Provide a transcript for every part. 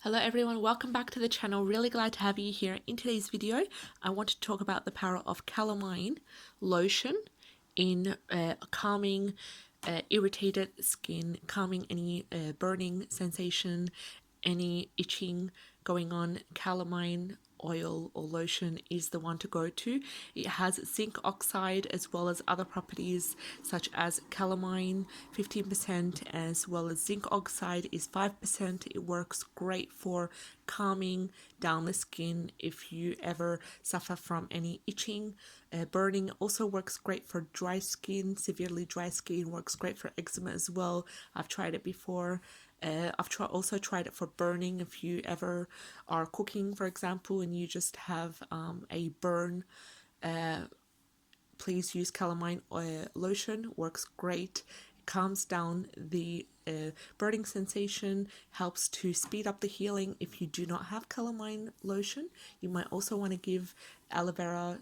Hello everyone, welcome back to the channel. Really glad to have you here. In today's video, I want to talk about the power of Calamine Lotion in calming irritated skin, calming any burning sensation, any itching going on. Calamine oil or lotion is the one to go to. It has zinc oxide as well as other properties such as calamine 15% as well as zinc oxide is 5%. It works great for calming down the skin if you ever suffer from any itching. Burning also works great for dry skin, severely dry skin, works great for eczema as well. I've tried it before. I've also tried it for burning. If you ever are cooking, for example, and you just have a burn, please use calamine lotion. Works great. It calms down the burning sensation, helps to speed up the healing. If you do not have calamine lotion, you might also want to give aloe vera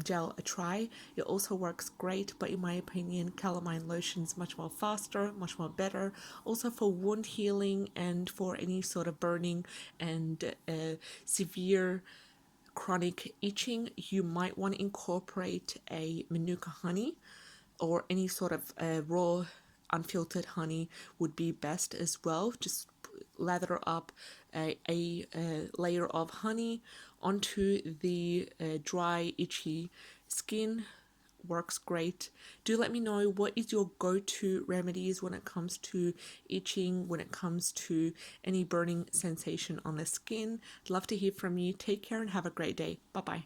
gel a try. It also works great, but in my opinion calamine lotion is much more faster, much more better, also for wound healing and for any sort of burning and severe chronic itching. You might want to incorporate a manuka honey or any sort of raw unfiltered honey would be best as well. Just lather up a layer of honey onto the dry itchy skin. Works great. Do let me know what is your go-to remedies when it comes to itching, when it comes to any burning sensation on the skin. Love to hear from you. Take care and have a great day. Bye bye.